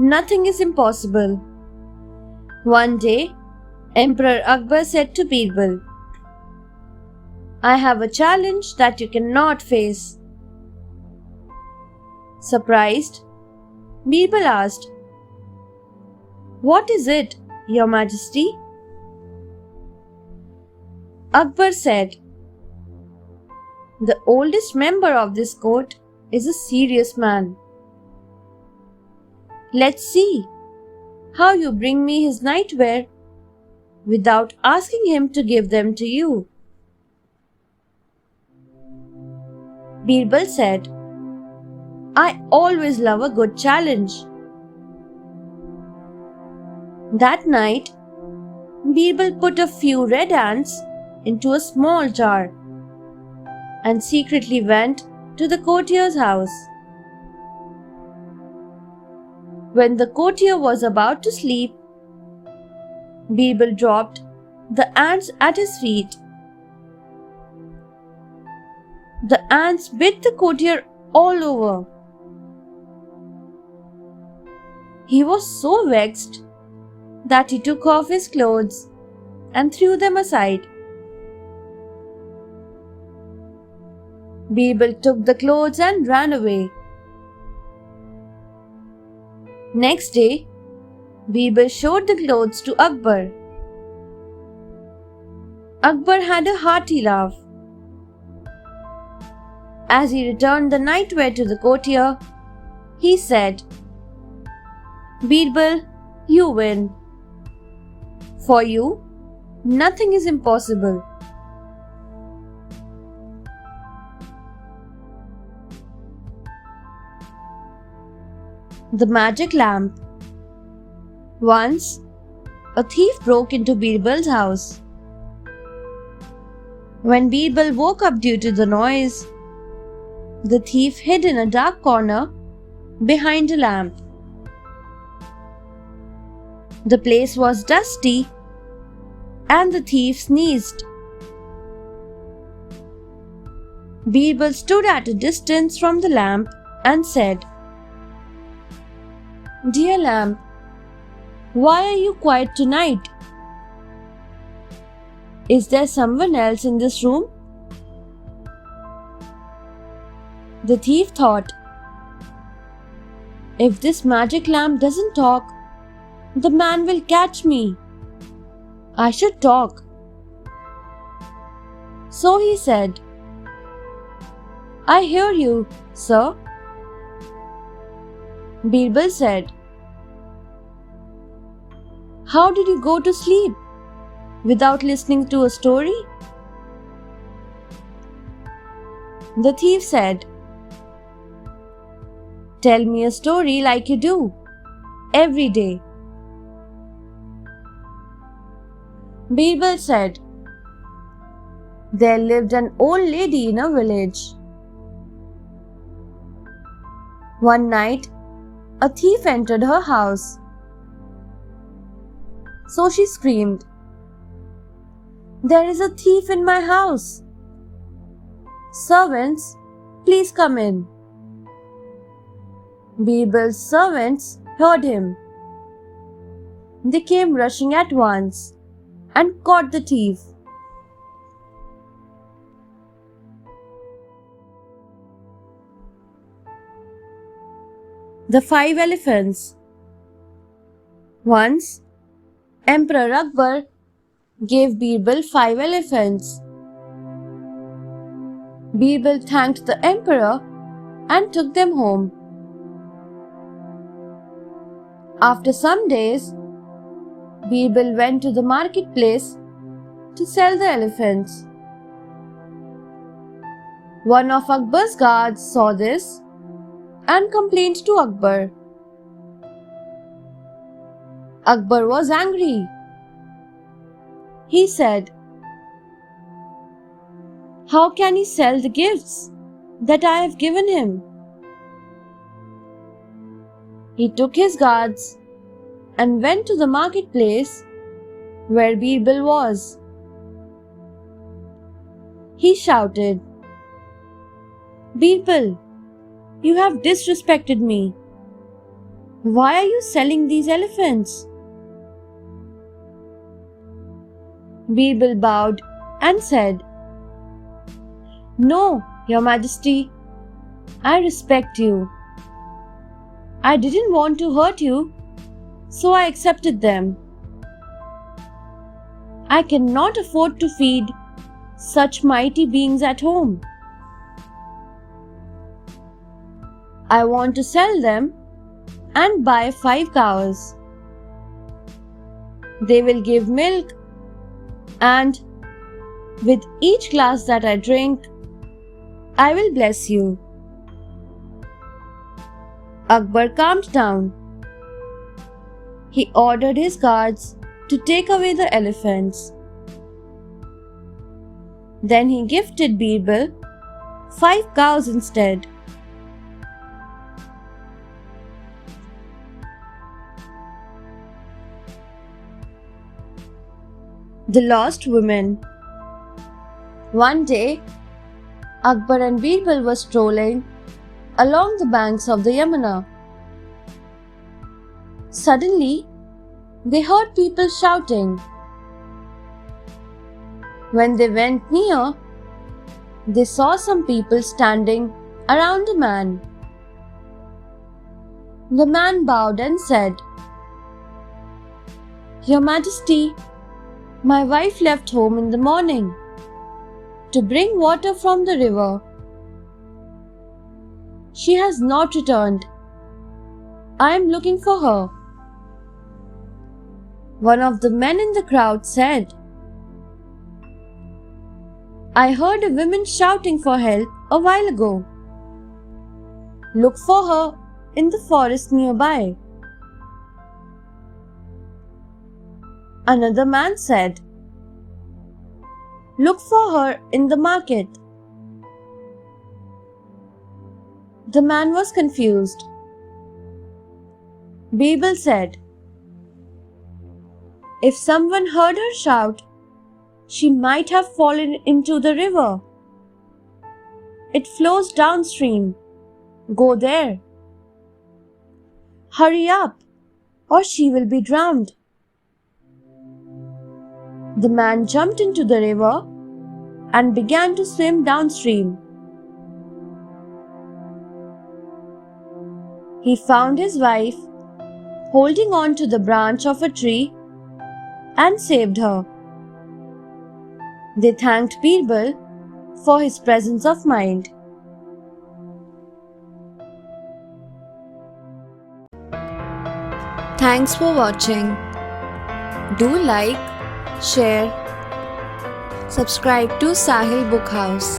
nothing is impossible. One day, Emperor Akbar said to Birbal, I have a challenge that you cannot face. Surprised, Birbal asked, What is it, Your Majesty? Akbar said, The oldest member of this court is a serious man. Let's see how you bring me his nightwear without asking him to give them to you. Birbal said, I always love a good challenge. That night, Birbal put a few red ants into a small jar and secretly went to the courtier's house. When the courtier was about to sleep, Birbal dropped the ants at his feet. The ants bit the courtier all over. He was so vexed that he took off his clothes and threw them aside. Birbal took the clothes and ran away. Next day, Birbal showed the clothes to Akbar. Akbar had a hearty laugh. As he returned the nightwear to the courtier, he said, Birbal, you win. For you, nothing is impossible. The Magic Lamp. Once, a thief broke into Birbal's house. When Birbal woke up due to the noise, the thief hid in a dark corner behind a lamp. The place was dusty and the thief sneezed. Birbal stood at a distance from the lamp and said, Dear lamp, why are you quiet tonight? Is there someone else in this room? The thief thought, if this magic lamp doesn't talk, the man will catch me. I should talk. So he said, I hear you, sir. Birbal said, How did you go to sleep without listening to a story? The thief said, Tell me a story like you do every day. Birbal said, There lived an old lady in a village. One night, a thief entered her house. So she screamed, There is a thief in my house. Servants, please come in. Birbal's servants heard him. They came rushing at once and caught the thief. The 5 Elephants. Once, Emperor Akbar gave Birbal 5 elephants. Birbal thanked the emperor and took them home. After some days, Birbal went to the marketplace to sell the elephants. One of Akbar's guards saw this and complained to Akbar. Akbar was angry. He said, How can he sell the gifts that I have given him? He took his guards and went to the marketplace where Birbal was. He shouted, Birbal, you have disrespected me. Why are you selling these elephants? Birbal bowed and said, No, Your Majesty, I respect you. I didn't want to hurt you, so I accepted them. I cannot afford to feed such mighty beings at home. I want to sell them and buy 5 cows. They will give milk, and with each glass that I drink, I will bless you. Akbar calmed down. He ordered his guards to take away the elephants. Then he gifted Birbal 5 cows instead. The Lost Women. One day, Akbar and Birbal were strolling along the banks of the Yamuna. Suddenly, they heard people shouting. When they went near, they saw some people standing around a man. The man bowed and said, Your Majesty, my wife left home in the morning to bring water from the river. She has not returned. I am looking for her. One of the men in the crowd said, I heard a woman shouting for help a while ago. Look for her in the forest nearby. Another man said, Look for her in the market. The man was confused. Birbal said, If someone heard her shout, she might have fallen into the river. It flows downstream. Go there. Hurry up, or she will be drowned. The man jumped into the river and began to swim downstream. He found his wife holding on to the branch of a tree and saved her. They thanked Birbal for his presence of mind. Thanks for watching. Do like, share, subscribe to Sahil Book House.